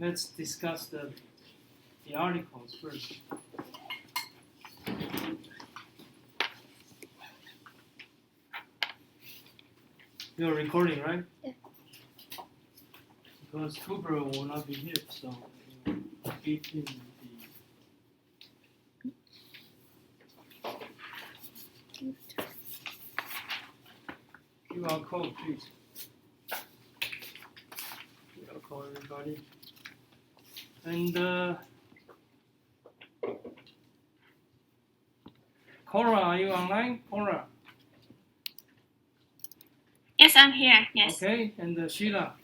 let's discuss the articles first. You're recording, right? Yeah. Because Cooper will not be here, so we'll give him the QR code, please. QR code, everybody. And Cora, are you online? Cora. Yes, I'm here. Yes. Okay, and Sheila.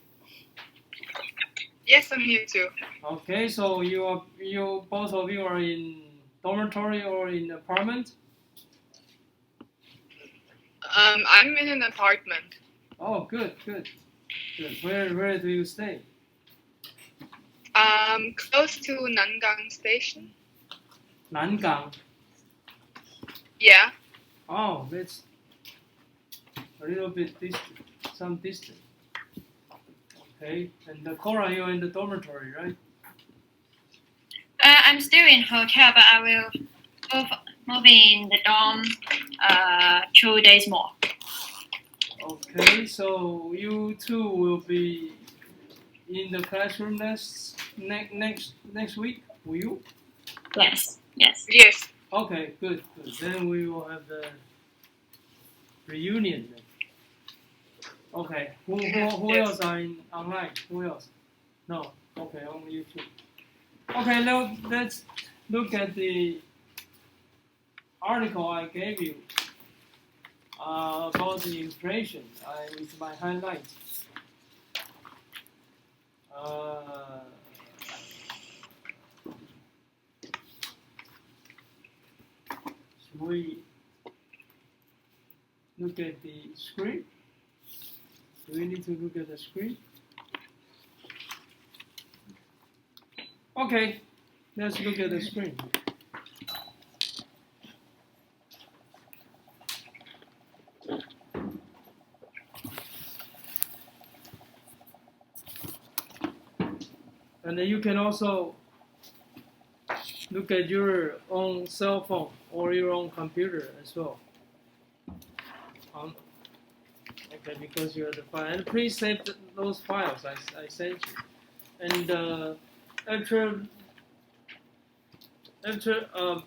Yes, I'm here too. Okay, so you both of you are in dormitory or in apartment? I'm in an apartment. Oh, good. Where do you stay? Close to Nangang Station. Nangang. Yeah. Oh, that's a little bit distant, some distance. Okay, and Cora, you're in the dormitory, right? I'm still in hotel, but I will move in the dorm 2 days more. Okay, so you two will be in the classroom next week, will you? Yes. Yes. Okay, good. Then we will have the reunion. Then. Okay, who else are online? Who else? No. Okay, only you two. Okay, now let's look at the article I gave you about the inflation with my highlights. Should we look at the screen? Do we need to look at the screen? Okay, let's look at the screen. And then you can also look at your own cell phone or your own computer as well. Okay, because you have the file. And please save those files I sent you. And after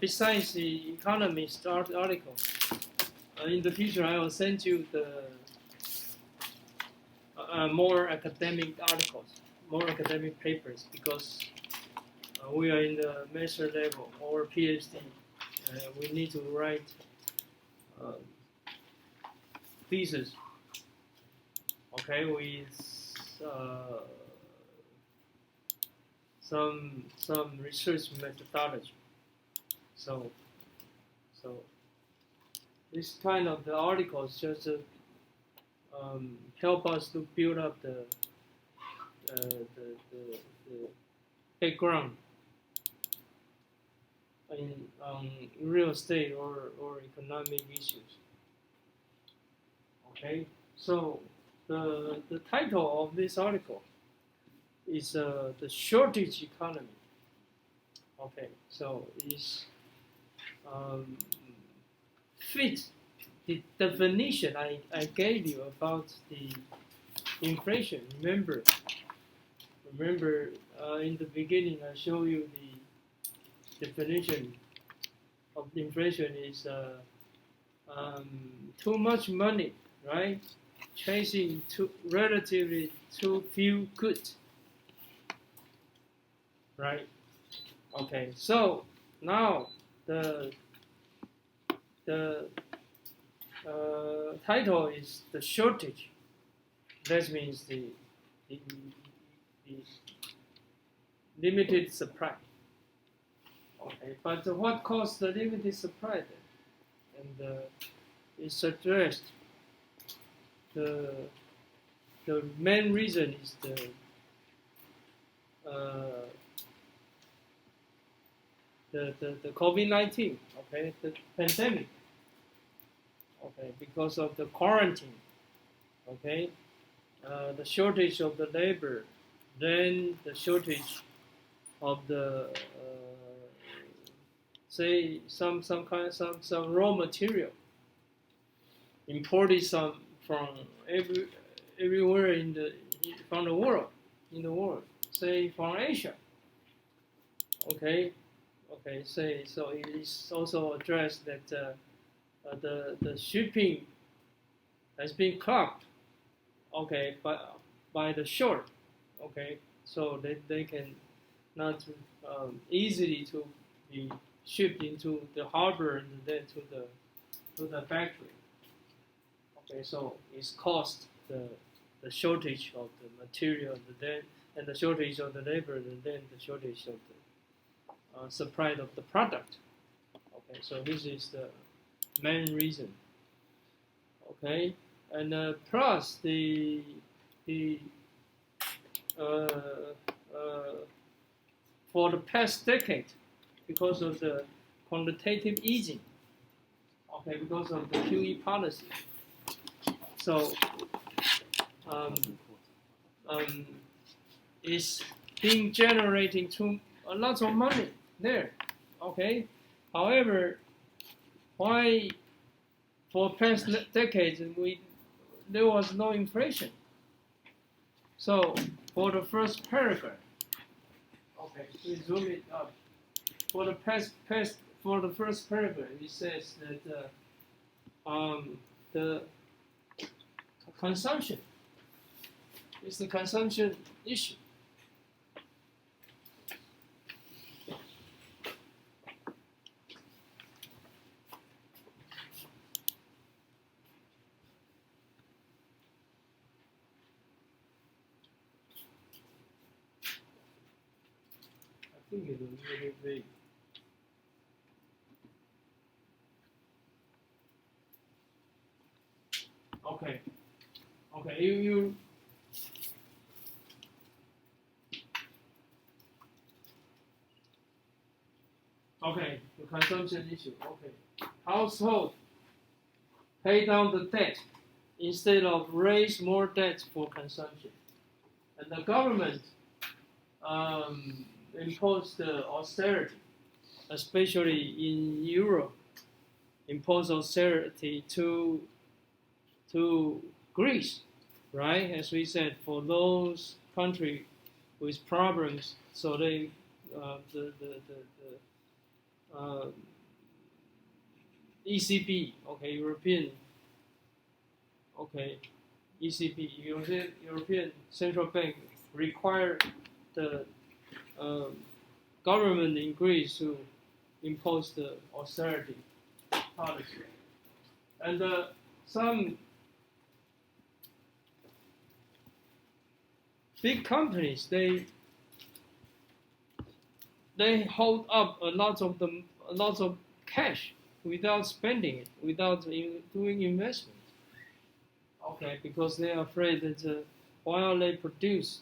besides the Economist article, in the future I will send you the more academic articles, more academic papers, because we are in the master level or PhD. We need to write thesis, okay, with some research methodology. So this kind of the articles just help us to build up the background in real estate or economic issues. Okay, so the title of this article is the shortage economy. Okay, so it's fit the definition I gave you about the inflation. Remember in the beginning I showed you the definition of inflation is too much money, right? Chasing relatively too few goods, right? Okay, so now the title is the shortage. That means the limited supply. Okay, but what caused the limited supply then? And it's addressed. The main reason is the COVID-19, okay, the pandemic, okay, because of the quarantine, okay, the shortage of the labor, then the shortage of the say some raw material imported some from everywhere from the world, say from Asia. Okay, say so it is also addressed that the shipping has been clogged. Okay, by the shore. Okay, so they can not easily to be shipped into the harbor and then to the factory. Okay, so it's caused the shortage of the material and the shortage of the labor and then the shortage of the supply of the product. Okay, so this is the main reason. Okay, and plus the for the past decade, because of the quantitative easing, okay, because of the QE policy, so it's being generating a lot of money there, okay. However, why for past decades there was no inflation? So for the first paragraph, okay, we zoom it up. For the for the first paragraph, it says that the consumption is the consumption issue. I think it was really vague. Okay, you okay, the consumption issue. Okay, household pay down the debt instead of raise more debt for consumption, and the government imposed austerity, especially in Europe, imposed austerity to Greece, right? As we said, for those countries with problems, so they ECB, okay, European Central Bank required the government in Greece to impose the austerity policy, and some big companies they hold up a lot of cash without spending it, without doing investment. Okay, because they are afraid that while they produce,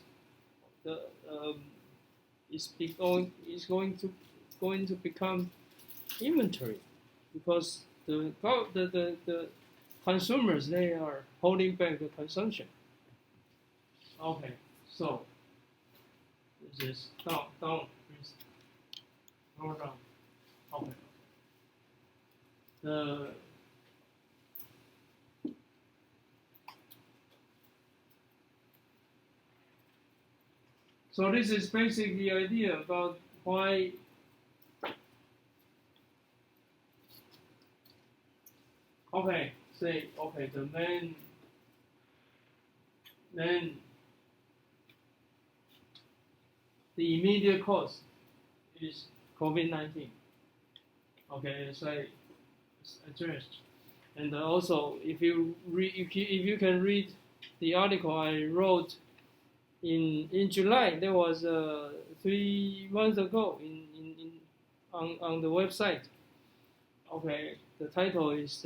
it's going to become inventory, because the consumers they are holding back the consumption. Okay, so this is down, please. Go down. Okay. So this is basically the idea about why the main the immediate cause is COVID-19. Okay, as I addressed, and also if you can read the article I wrote in July, there was 3 months ago on the website. Okay, the title is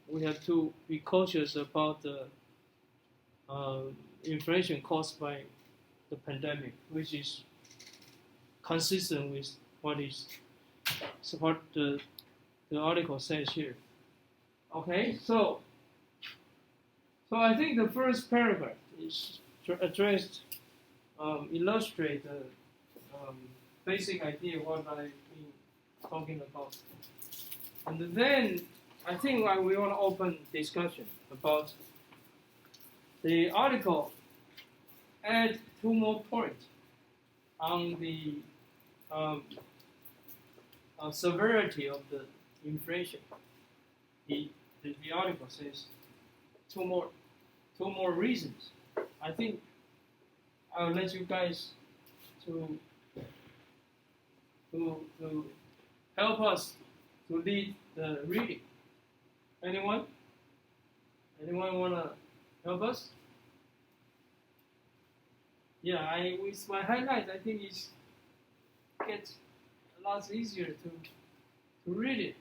we have to be cautious about the inflation caused by the pandemic, which is consistent with what the article says here. Okay, so I think the first paragraph is addressed illustrate the basic idea of what I've been talking about. And then I think we want to open discussion about the article. Add 2 more points on the severity of the inflation. The article says two more reasons. I think I'll let you guys to help us to lead the reading. Anyone? Anyone wanna help us? Yeah, with my highlights, I think it gets a lot easier to read it,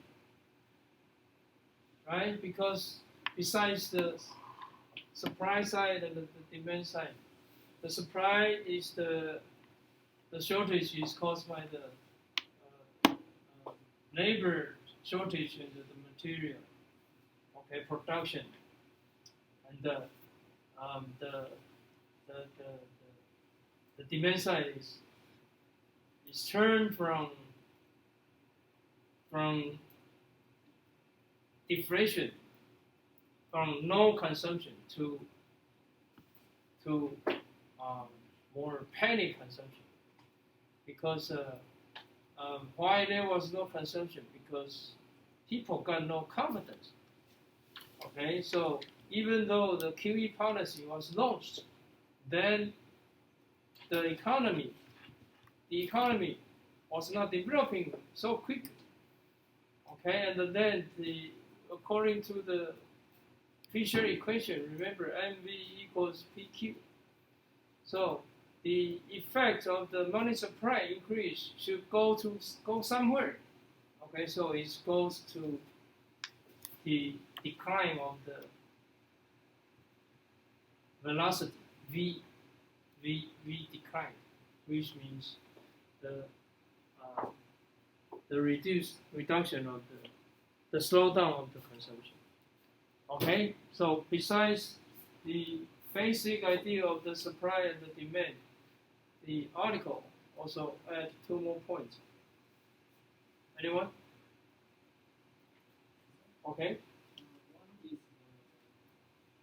right? Because besides the supply side and the demand side, the supply is the shortage is caused by the labor shortage and the material, okay, production, and the demand side is turned from deflation, from no consumption to more panic consumption. Because why there was no consumption? Because people got no confidence. Okay, so even though the QE policy was launched, then the economy was not developing so quickly. Okay, and then according to the Fisher equation, remember MV equals PQ. So the effect of the money supply increase should go somewhere. Okay, so it goes to the decline of the velocity V decline, which means the reduction of the slowdown of the consumption. Okay, so besides the basic idea of the supply and the demand, the article also add 2 more points. Anyone? Okay. One is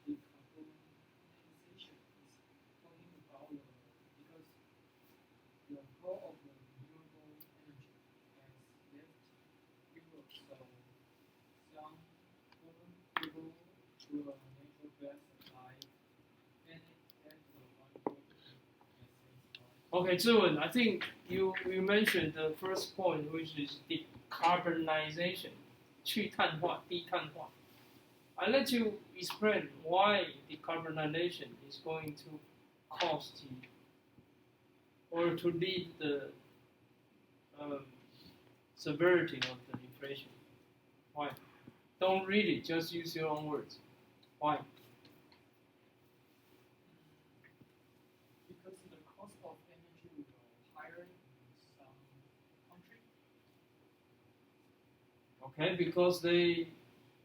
the decarbonization is talking about because the role of the renewable energy has left Europe, so some urban people to a natural gas supply, and at the one point Okay, Zhiwen, I think you mentioned the first point, which is decarbonization, 去碳化, 低碳化. I'll let you explain why decarbonization is going to cause or to lead the severity of the inflation. Why? Don't read it, just use your own words. Why? because the cost of energy will go higher in some country. Okay, because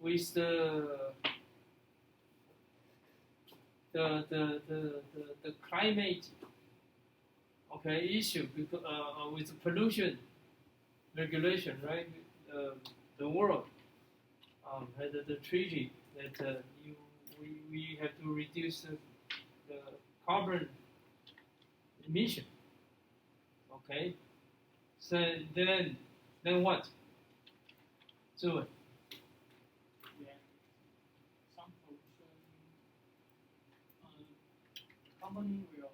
with the climate, okay, issue, because with pollution regulation, right? The world had the treaty that we have to reduce the carbon emission. Okay, so then what? So Yeah, some pollution company will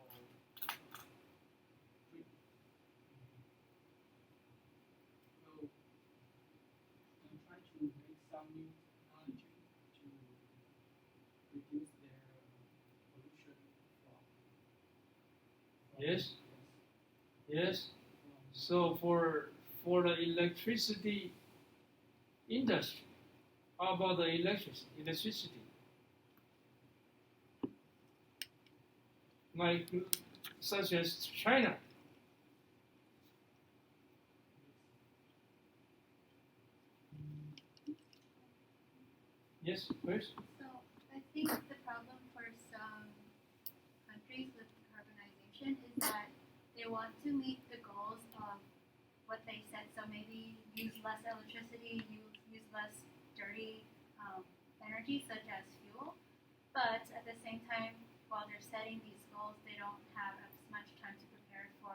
try to make some new technology to reduce their pollution from yes, yes. So for the electricity industry, how about the electricity? Like such as China. Yes, first. So I think the problem for some countries with decarbonization is that want to meet the goals of what they said. So maybe use less electricity, use less dirty energy such as fuel. But at the same time, while they're setting these goals, they don't have as much time to prepare for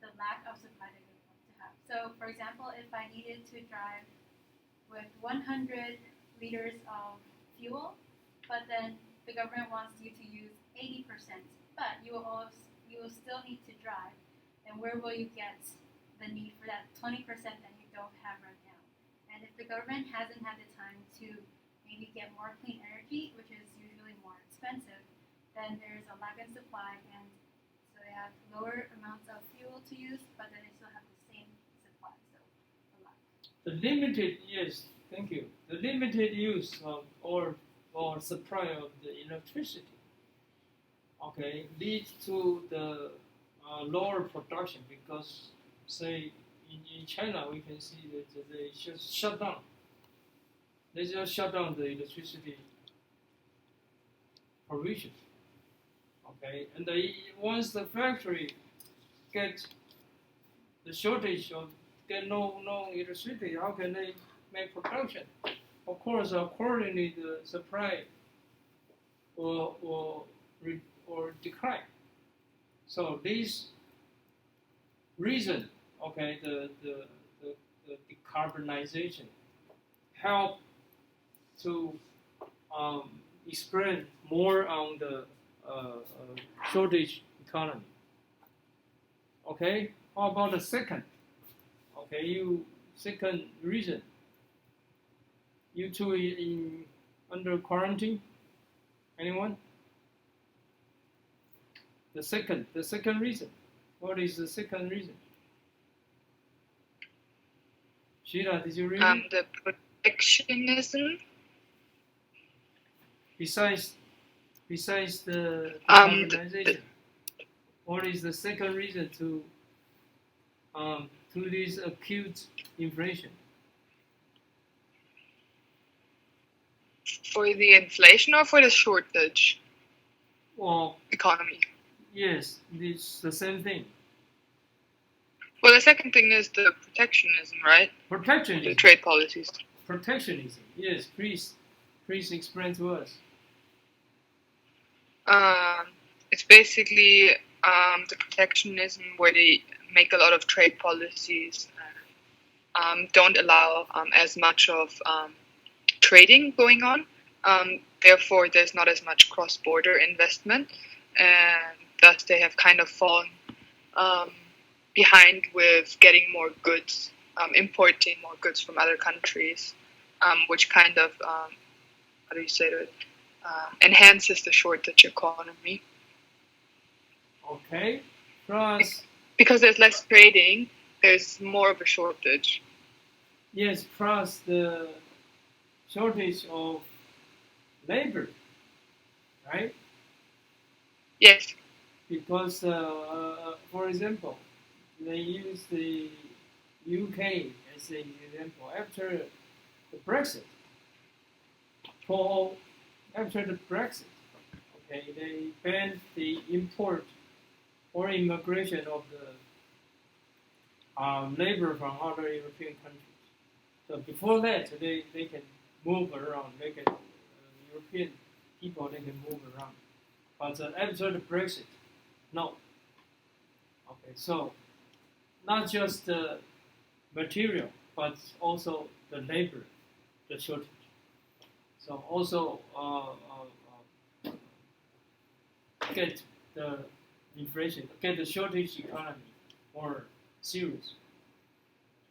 the lack of supply they would love to have. So, for example, if I needed to drive with 100 liters of fuel, but then the government wants you to use 80%, but you will still need to drive, then where will you get the need for that 20% that you don't have right now? And if the government hasn't had the time to maybe get more clean energy, which is usually more expensive, then there's a lack in supply, and so they have lower amounts of fuel to use, but then they still have the same supply, so a lack. The limited, yes, thank you. The limited use of or supply of the electricity, okay, leads to the lower production because, say, in China, we can see that they just shut down. They just shut down the electricity provision. Okay, and once the factory get the shortage of get no electricity, how can they make production? Of course, accordingly, the supply will decline. So this reason, okay, the decarbonization help to explain more on the shortage economy. Okay, how about the second? Okay, second reason. You two under quarantine? Anyone? The second reason. What is the second reason? Sheila, did you read it? The protectionism. Besides the decarbonization, what is the second reason to this acute inflation? For the inflation or for the shortage Well, economy? yes, it's the same thing. Well, the second thing is the protectionism, right? The Protectionism. trade policies. Protectionism. Yes, please explain to us. It's basically the protectionism where they make a lot of trade policies, don't allow as much of trading going on. Therefore, there's not as much cross-border investment, and thus they have kind of fallen behind with getting more goods, importing more goods from other countries, which kind of, how do you say that, enhances the shortage economy. Okay. Plus, Because there's less trading, there's more of a shortage. yes, plus the shortage of labor, right? Yes. Because, for example, they use the UK as an example. After the Brexit, okay, they banned the import or immigration of the labor from other European countries. So before that, they can move around. They can European people they can move around. But after the Brexit, no. Okay, so not just the material, but also the labor, the shortage. So also get the inflation, get the shortage economy more serious.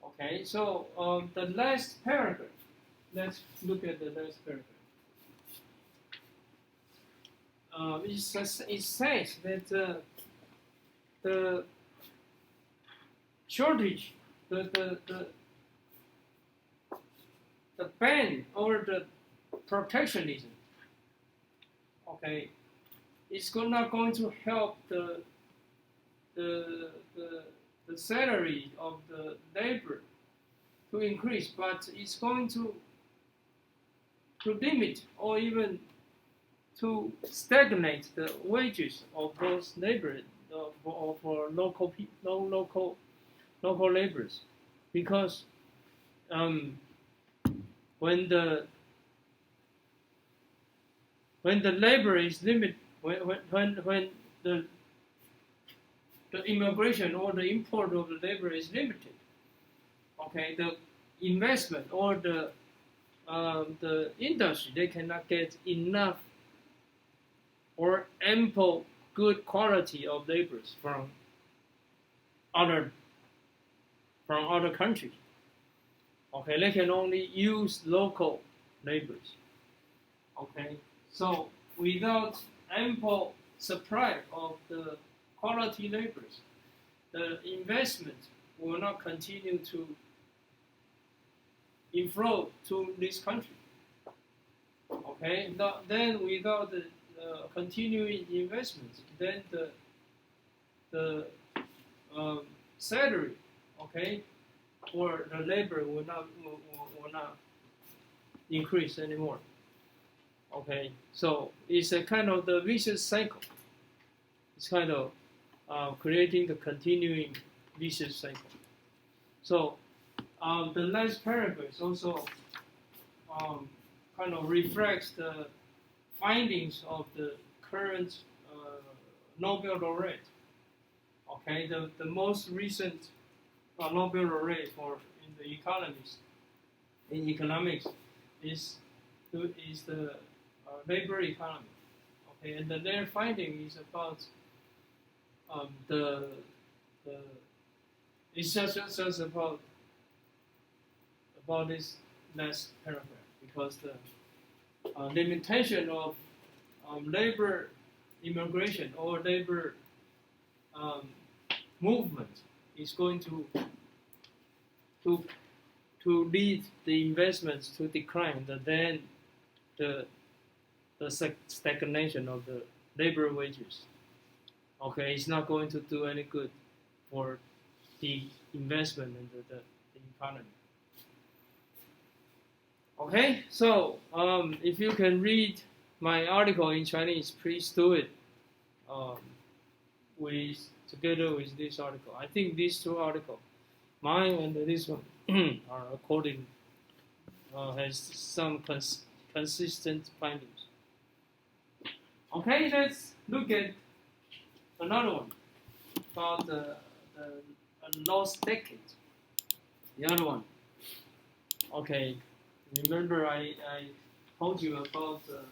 Okay, so the last paragraph. Let's look at the last paragraph. It says that the shortage, the ban or the protectionism, okay, it's not going to help the salary of the labor to increase, but it's going to limit or even to stagnate the wages of those for local laborers, because when the labor is limited, when the immigration or the import of the labor is limited, okay, the investment or the industry, they cannot get enough or ample good quality of laborers from other countries. Okay, they can only use local laborers. Okay, so without ample supply of the quality laborers, the investment will not continue to inflow to this country. Okay, then without the continuing investment, then the salary, okay, for the labor will not increase anymore. Okay, so it's a kind of the vicious cycle. It's kind of creating the continuing vicious cycle. So the last paragraph also kind of reflects the findings of the current Nobel laureate. Okay, the most recent Nobel laureate in the economics is the labor economy. Okay, and their finding is about it's just about this last paragraph, because the limitation of labor immigration or labor movement is going to lead the investments to decline, then the stagnation of the labor wages. Okay, it's not going to do any good for the investment and the economy. Okay, so if you can read my article in Chinese, please do it together with this article. I think these two articles, mine and this one, are according has some consistent findings. Okay, let's look at another one about the lost decade. The other one. Okay, remember I told you about the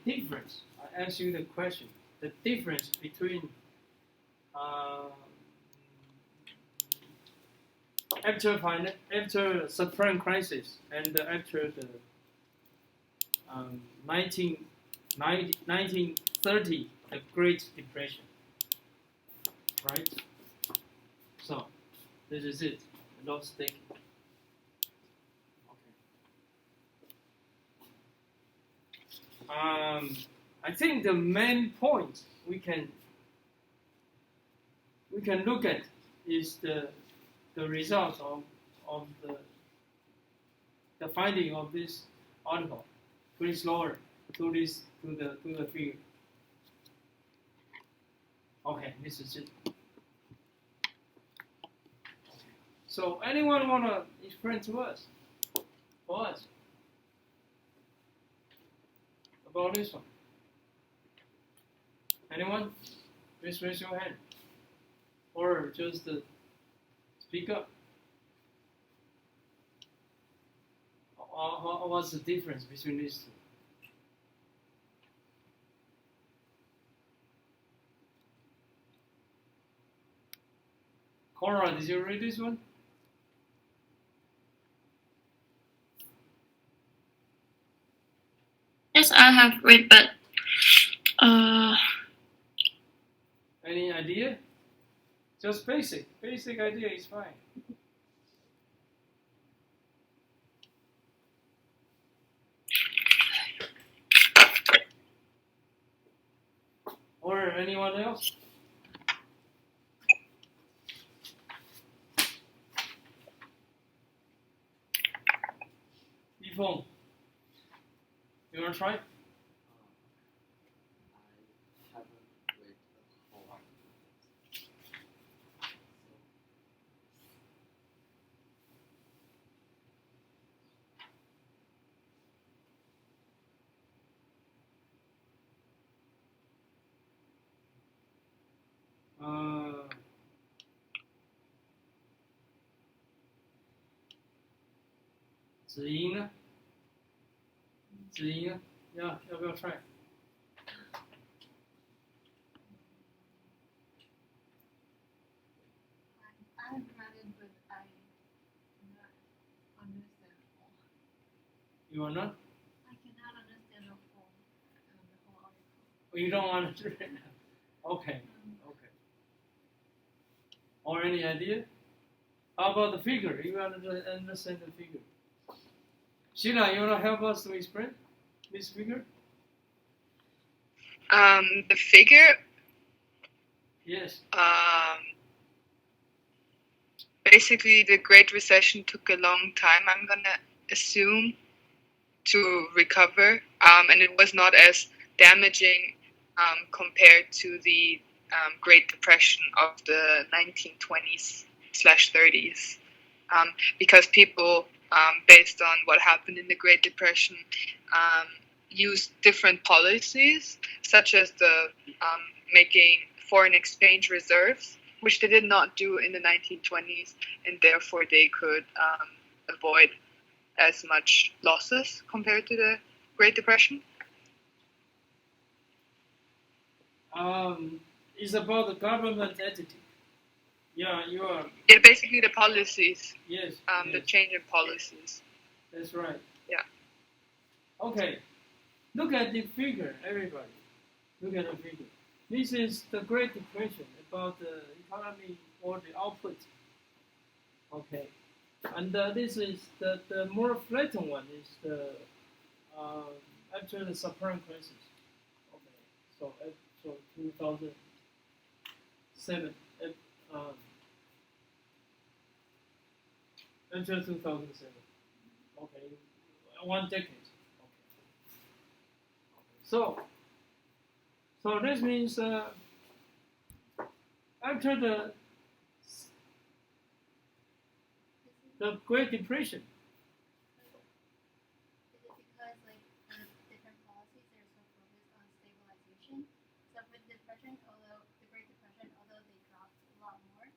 difference. I asked you the question. The difference between after subprime crisis and after the 1930, the Great Depression, right? So this is it, the lost decade. Okay. I think the main point we can look at is the results of the finding of this article. Please lower to the figure. Okay, this is it. So anyone wanna explain to us, for us, about this one? Anyone? Please raise your hand, or just speak up. What's the difference between these two? Cora, did you read this one? Yes, I have read, but Any idea? Just basic idea is fine. Or anyone else? Yifeng, you wanna try? I haven't read 子英呢？子英呢？要不要 try？ I've read it, but I cannot understand all. You are not? I cannot understand the whole article. You don't understand? Okay. Okay. Or any idea? How about the figure? You understand the figure? Sheila, you want to help us to explain this figure? The figure, Yes. basically, the Great Recession took a long time, I'm gonna assume, to recover, and it was not as damaging compared to the Great Depression of the 1920s/30s, because people, based on what happened in the Great Depression, used different policies, such as the making foreign exchange reserves, which they did not do in the 1920s, and therefore they could avoid as much losses compared to the Great Depression. It's about the government entity. Yeah, you are. Yeah, basically the policies, Yes. the Yes. change in policies. That's right. Yeah. Okay. Look at the figure, everybody. Look at the figure. This is the Great Depression about the economy or the output. Okay. And this is the more flattened one is the after the subprime crisis. Okay. So 2007. Until 2007. Okay. 1 decade. Okay. So this means after the Great Depression. Is it because like the different policies are so focused on stabilization? So with depression, although the Great Depression, although they dropped a lot more,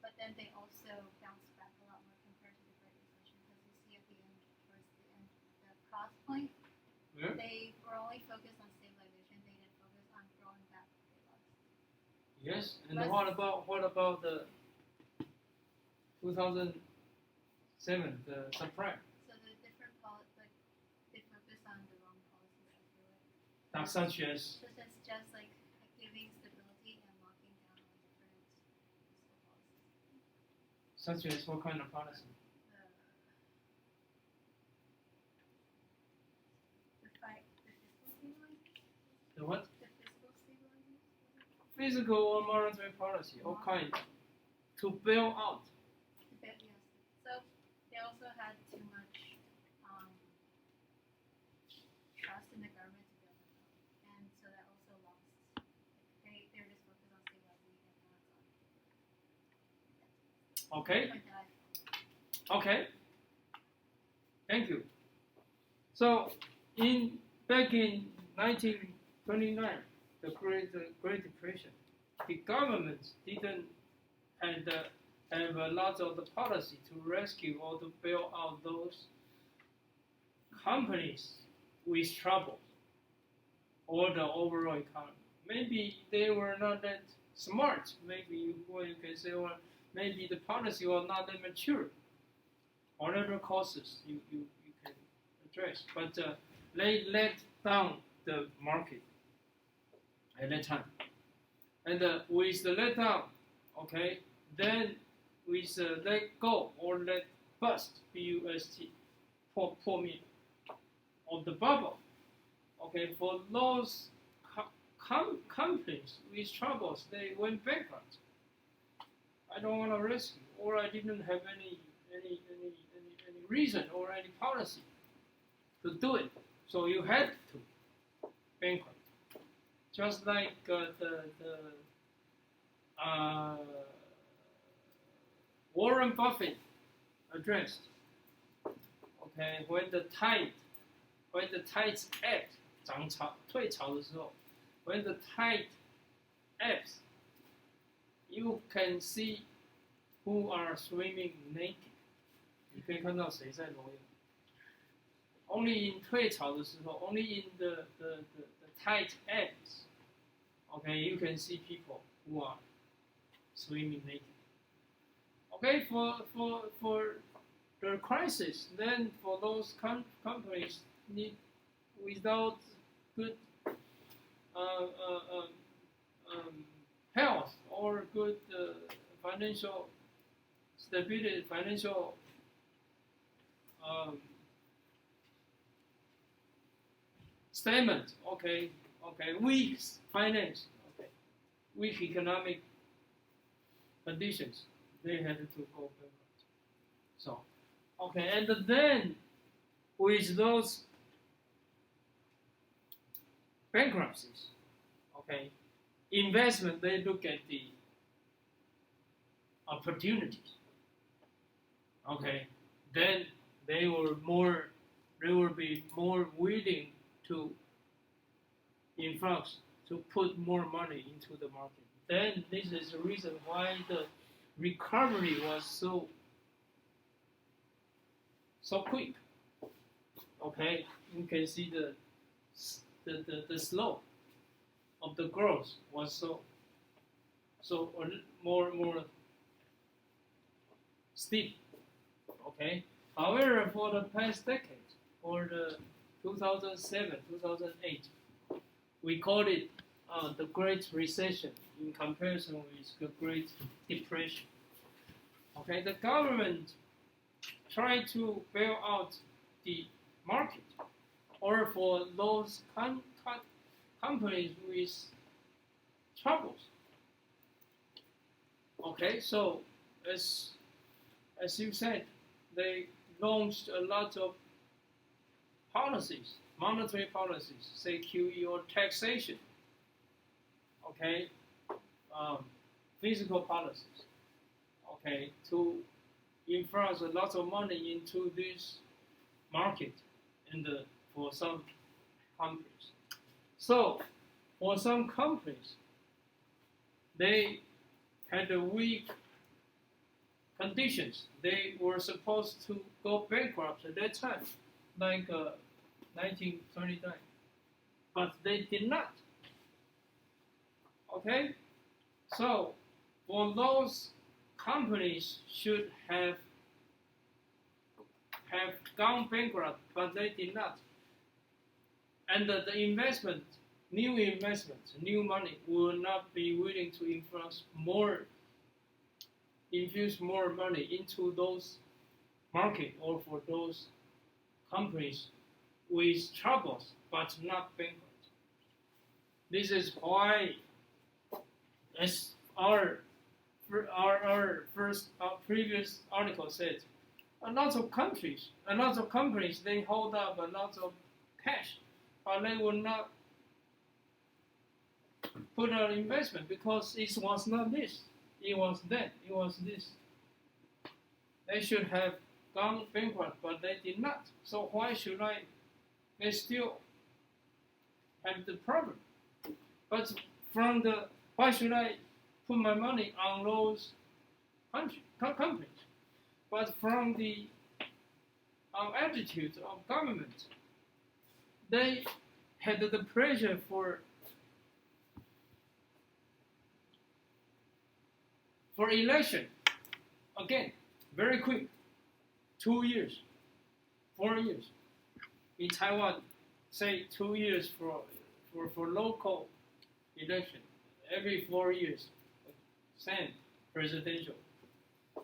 but then they also bounced back a lot more compared to the Great Recession, because you see at the end, towards the end, the cross point, Yeah. they were only focused on stabilization. They didn't focus on growing back what they lost. Yes. And But- what about the 2007 the subprime? So the different like they focus on the wrong policies, I feel like. Such as So it's just like giving stability and locking down on different fiscal policies. such as what kind of policy? The fiscal stabilization? The what? The fiscal stabilization? Physical or monetary policy, all kind, to bail out. Yes. So they also had too much trust in the government to bail them out. And so that also lost. Like they were just focused on stabilizing and not on Okay. point that Okay. Thank you. So back in 1929, the Great Depression, the government didn't have a lot of the policy to rescue or to bail out those companies with trouble or the overall economy. Maybe they were not that smart. Maybe you can say, well, maybe the policy was not that mature. Whatever causes you can address, but they let down the market at that time, and with the let down, okay, then with let go or let bust, B-U-S-T, pour me of the bubble, okay, for those companies with troubles, they went bankrupt. I don't want to rescue, or I didn't have any reason or any policy to do it. So you had to bankrupt. Just like Warren Buffett addressed. Okay, when the tides ebb, 退潮的时候 when the tide ebbs, you can see who are swimming naked. 你可以看到谁在裸泳。only in 退潮的时候 only in the tight ends, okay, you can see people who are swimming naked. Okay, for the crisis, then for those companies need without good health or good financial stability, financial statement. Okay, weak finance. Okay, weak economic conditions. They had to go bankrupt. So, okay, and then with those bankruptcies, okay, investment, they look at the opportunities. Okay, then they will be more willing to influx to put more money into the market. Then this is the reason why the recovery was so quick. Okay, you can see the slope of the growth was so more steep. Okay, however, for the past decade, for the 2007, 2008, we called it the Great Recession in comparison with the Great Depression. Okay, the government tried to bail out the market, or for those companies with troubles. Okay, so as you said, they launched a lot of policies, monetary policies, say QE or taxation. Okay, physical policies. Okay, to influx a lot of money into this market, and for some companies. So, for some companies, they had a weak conditions. They were supposed to go bankrupt at that time, like 1929, but they did not. Okay, so for those companies should have gone bankrupt, but they did not. And the investment, new investments, new money will not be willing to infuse more money into those market or for those companies with troubles but not bankrupt. This is why, as our previous article said, a lot of companies, they hold up a lot of cash, but they will not put out investment because it was not this, it was that, it was this. They should have gone bankrupt, but they did not. So why should they still have the problem? But why should I put my money on those companies? But from the attitude of government, they had the pressure for election. Again, very quick, 2 years, 4 years. In Taiwan, say 2 years for local election, every 4 years, same presidential.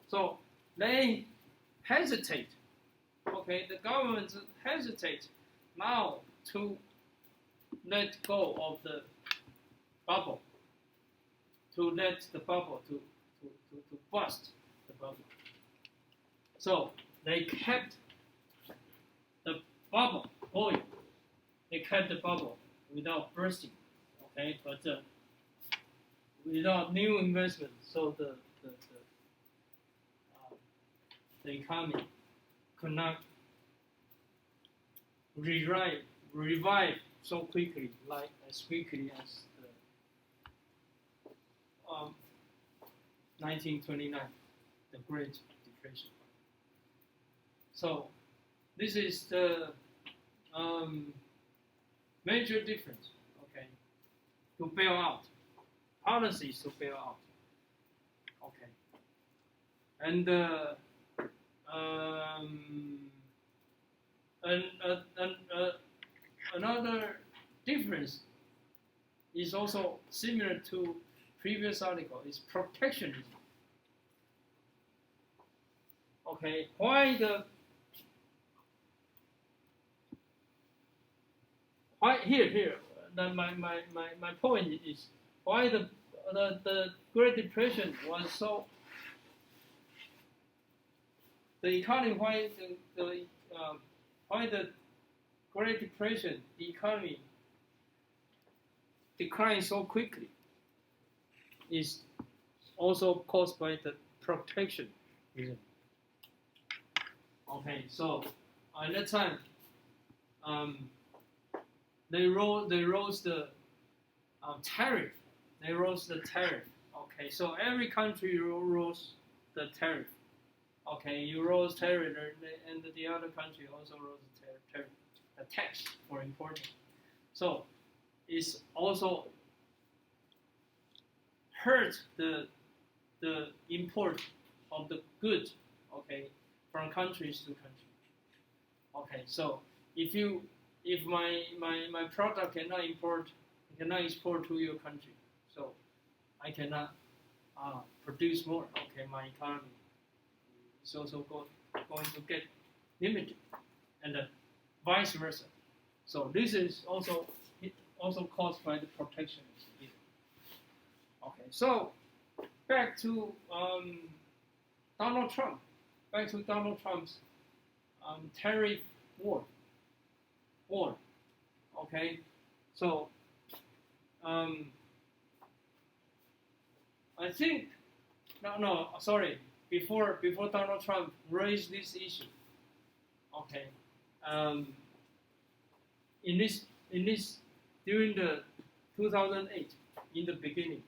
So they hesitate. Okay, the government hesitates now to let go of the bubble, to let the bubble to bust the bubble. So they kept the bubble going. They kept the bubble without bursting. Okay, but without new investment, so the economy could not revive so quickly, as quickly as the 1929, the Great Depression. So this is the major difference. Okay, to bail out, policies to bail out. Okay, and another difference is also similar to previous article is protectionism. Okay, why here my point is why the Great Depression was so the economy why the Great Depression the economy declined so quickly is also caused by the protectionism. Okay, so at that time, they rose the tariff. They rose the tariff. Okay, so every country rose the tariff. Okay, you rose tariff, and the other country also rose the tariff, the tax for importing. So it's also hurt the import of the goods. Okay, from countries to countries. Okay, so if my product cannot export to your country, so I cannot produce more. Okay, my economy is also going to get limited, and vice versa. So this is also caused by the protectionism. Okay, so back to Donald Trump. Back to Donald Trump's tariff war. Okay, so I think sorry. Before Donald Trump raised this issue, okay, in this during the 2008 in the beginning,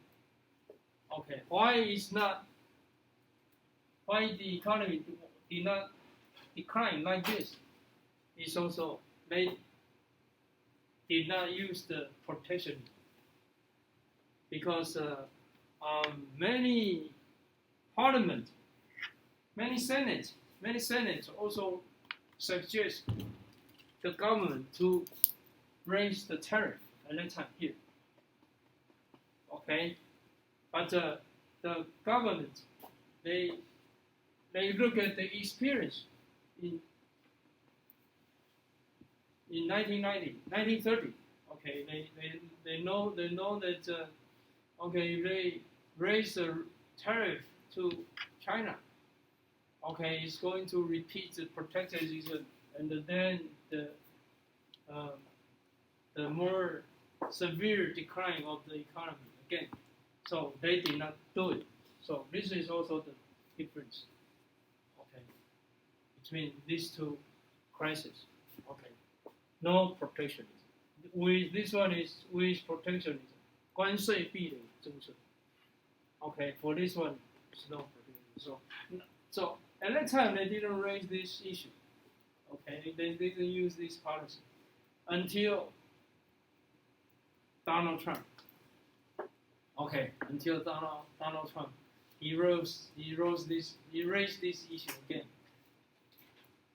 okay, why the economy did not decline like this is also they did not use the protection because many parliament, many senates also suggest the government to raise the tariff at that time here. Okay, but the government they look at the experience in 1930. Okay, they know that okay, if they raise the tariff to China, okay, it's going to repeat the protectionism, and then the more severe decline of the economy again. So they did not do it. So this is also the difference, okay, between these two crises. Okay, no protectionism. With this one is with protectionism, 关税壁垒政策. Okay, for this one, it's no protectionism. So at that time they didn't raise this issue. Okay, they didn't use this policy until Donald Trump. Okay, until Donald Trump, he raised this issue again.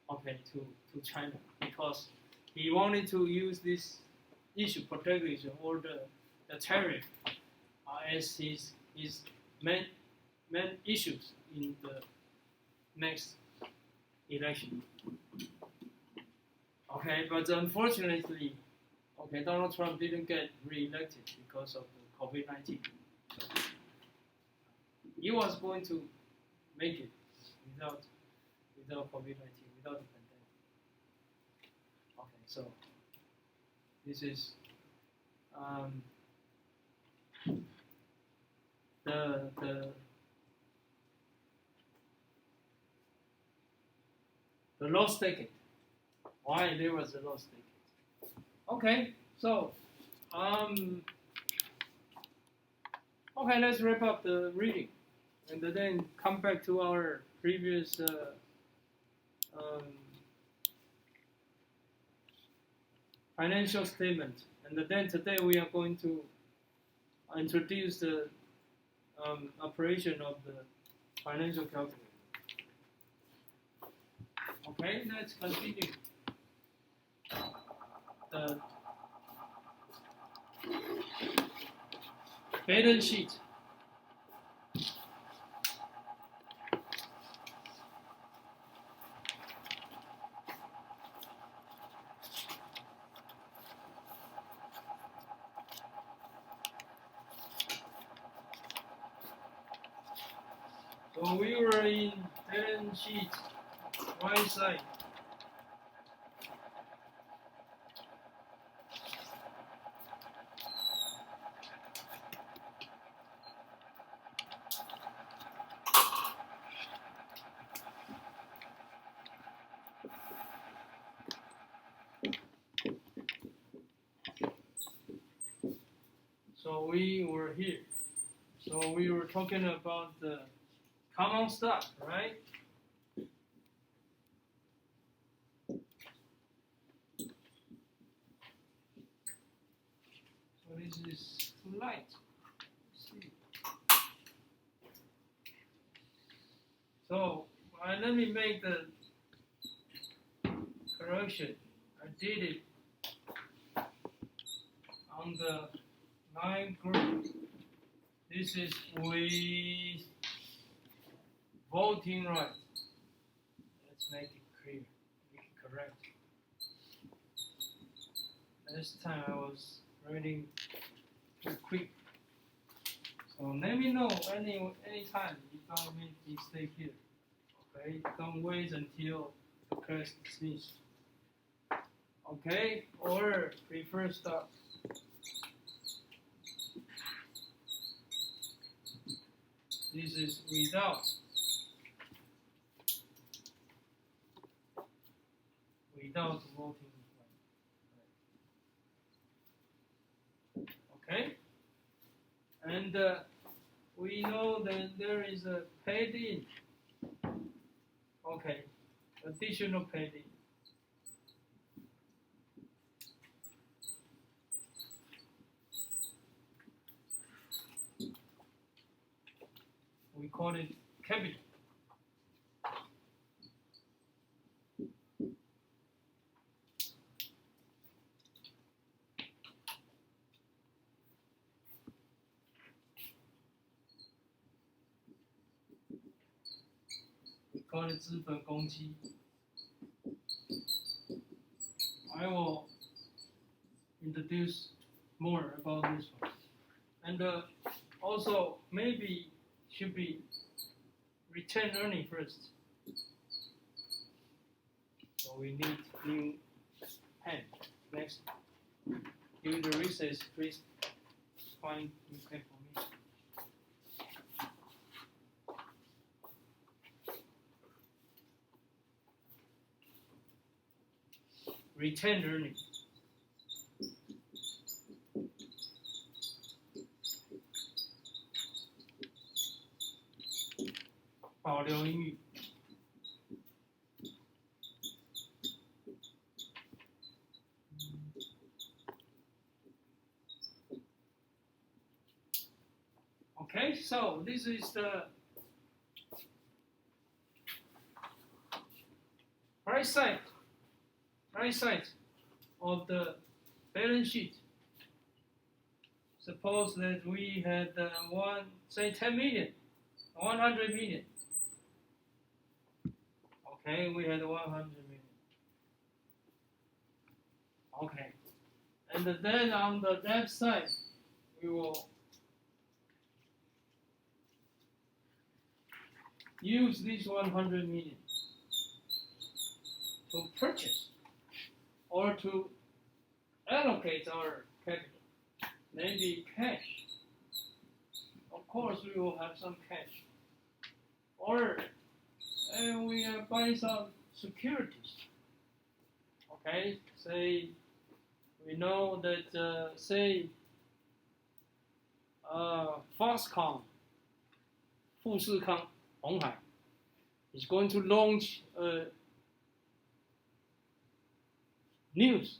Okay, to China because he wanted to use this issue, protectionism or the tariff, as his main issues in the next election. Okay, but unfortunately, okay, Donald Trump didn't get re-elected because of the COVID-19. So he was going to make it without COVID-19, without the pandemic. Okay, so this is the lost decade. Why there was a lost decade? Okay, so okay, let's wrap up the reading, and then come back to our previous financial statement. And then today we are going to introduce the operation of the financial calculator. Okay, let's continue. The balance sheet. So we were in balance sheet, right side. So we were here. So we were talking about the common stock, right? So this is too light. Let's see. So let me make the correction. I did it on the line group. This is with voting right. Let's make it clear, make it correct. Last time I was writing too quick. So let me know any time you don't make mistake here. Okay, don't wait until the class is finished. Okay, or prefer start. This is without voting. Okay, and we know that there is a paid in. Okay, additional paid in. We call it capital. We call it 资本公积. I will introduce more about this one. And also maybe should be return earning first. So we need new pen. Next, during the recess, please find new pen for me. Return earning. Okay, so this is the right side of the balance sheet. Suppose that we had say 10 million, 100 million. Okay, we had 100 million. Okay, and then on the left side, we will use this 100 million to purchase or to allocate our capital. Maybe cash. Of course, we will have some cash. Or we buy some securities. Okay, say we know that say Foxconn, 富士康 Honghai is going to launch a news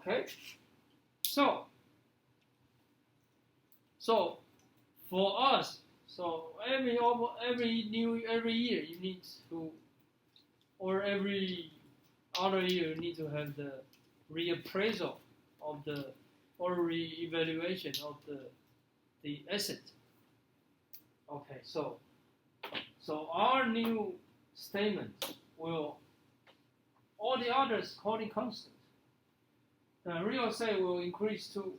Okay, so for us, so every year you need to, or every other year you need to have the reappraisal of the, or re-evaluation of the asset. Okay, so our new statement will, all the others holding constant. The real estate will increase to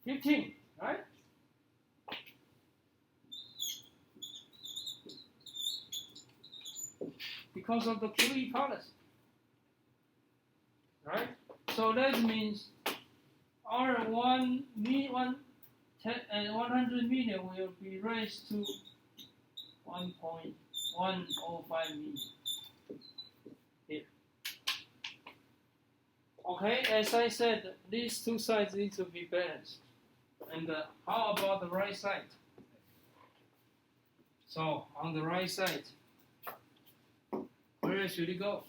15, right? Because of the QE policy, right? So that means our 100 million will be raised to 1.105 million. Here. Okay, as I said, these two sides need to be balanced. And how about the right side? So on the right side, where should it go?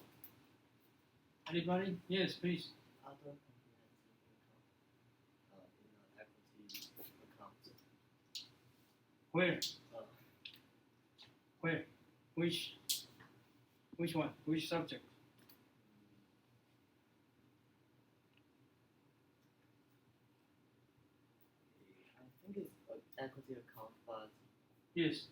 Anybody? Yes, please. Other comprehensive income in an equity account. Where? Uh, Where? Which one? Which subject? I think it's equity account, but Yes.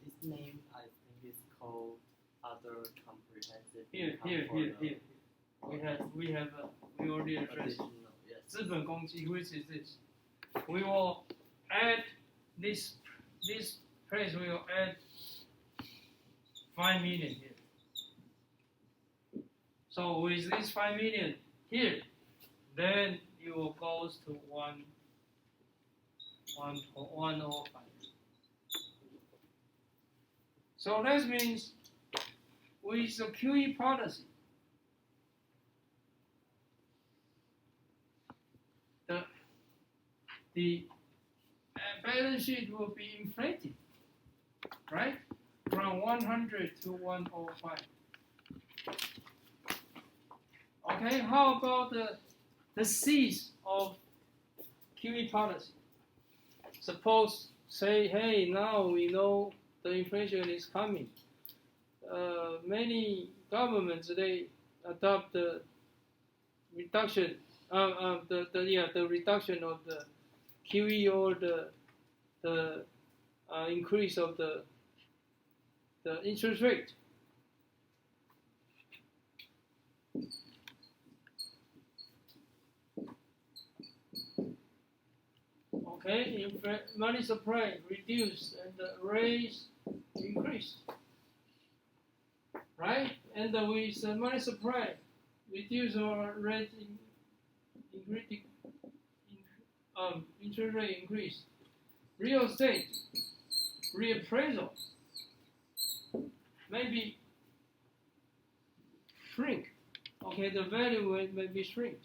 this name I think is called other comprehensive Here. income for the We already addressed additional, yes. 资本公积, which is this. We will add this place. We will add 5 million here. So with this 5 million here, then it will go to 105. So that means with the QE policy, the balance sheet will be inflated, right? From 100 to 105. Okay, how about the C's of QE policy? Suppose, say, hey, now we know the inflation is coming. Many governments, they adopt the reduction, the reduction of the QE or the increase of the interest rate. Okay, money supply reduced and the rates increased, right? And with the money supply reduce or rate interest rate increase, real estate reappraisal maybe shrink. Okay, the value maybe shrink.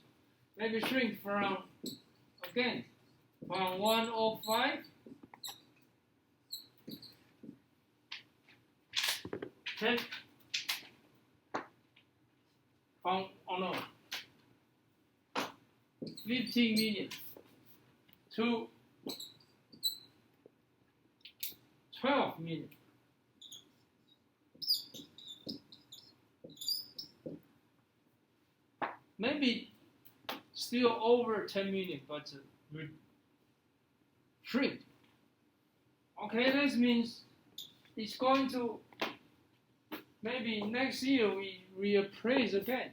Maybe shrink from, again, from 105 10 from, 15 million to 12 million. Maybe still over 10 million, but shrink. Okay, that means it's going to, maybe next year we reappraise again.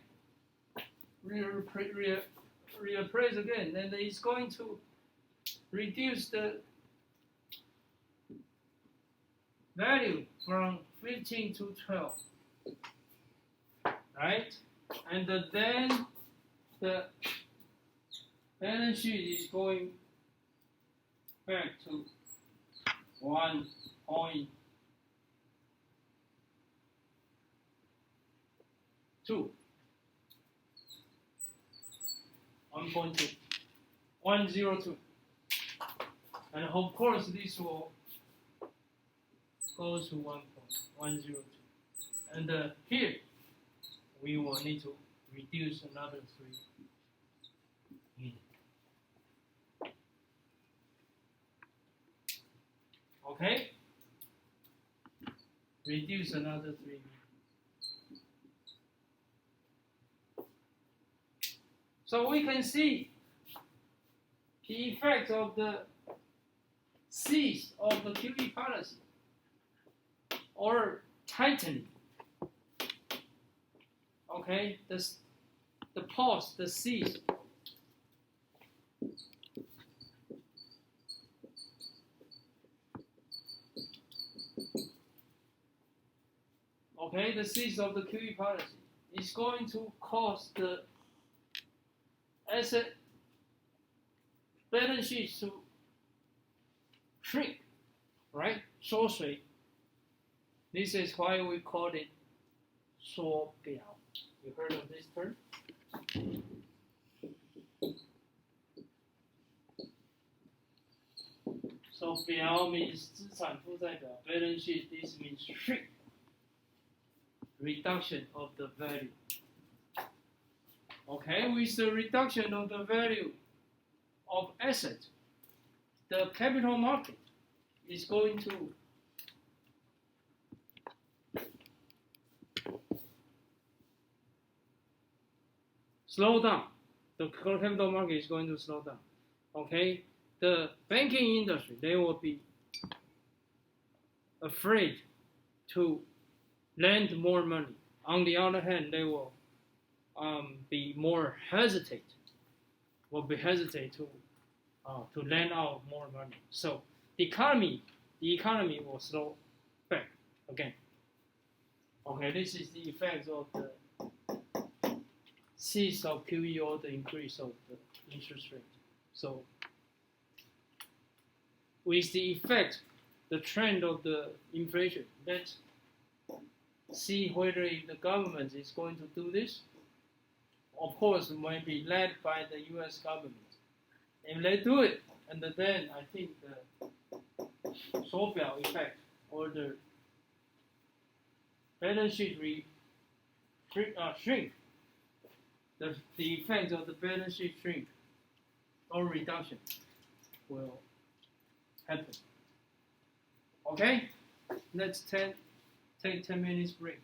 Reappraise again, and it's going to reduce the value from 15 to 12, right? And then the balance sheet is going back to 1.2. 1.2, 102, and of course this will go to 1.102, and here we will need to reduce another 3 million. Okay? Reduce another 3 million. So we can see the effect of the cease of the QE policy or tightening. Okay, the pause, the cease. Okay, the cease of the QE policy is going to cause the asset balance sheet to shrink, right? 缩水. This is why we call it 缩表. You heard of this term? So 表 means 资产负债表 balance sheet. This means shrink, reduction of the value. Okay, with the reduction of the value of asset, the capital market is going to slow down. The capital market is going to slow down. Okay, the banking industry, they will be afraid to lend more money. On the other hand, they will be more hesitate. Will be hesitate to lend out more money. So the economy will slow back again. Okay, this is the effect of the cease of QE or the increase of the interest rate. So with the effect, the trend of the inflation, let's see whether the government is going to do this. Of course, it might be led by the U.S. government. If they do it, and then I think the 缩表 effect or the balance sheet shrink, the effect of the balance sheet shrink or reduction will happen. Okay, let's take 10 minutes break.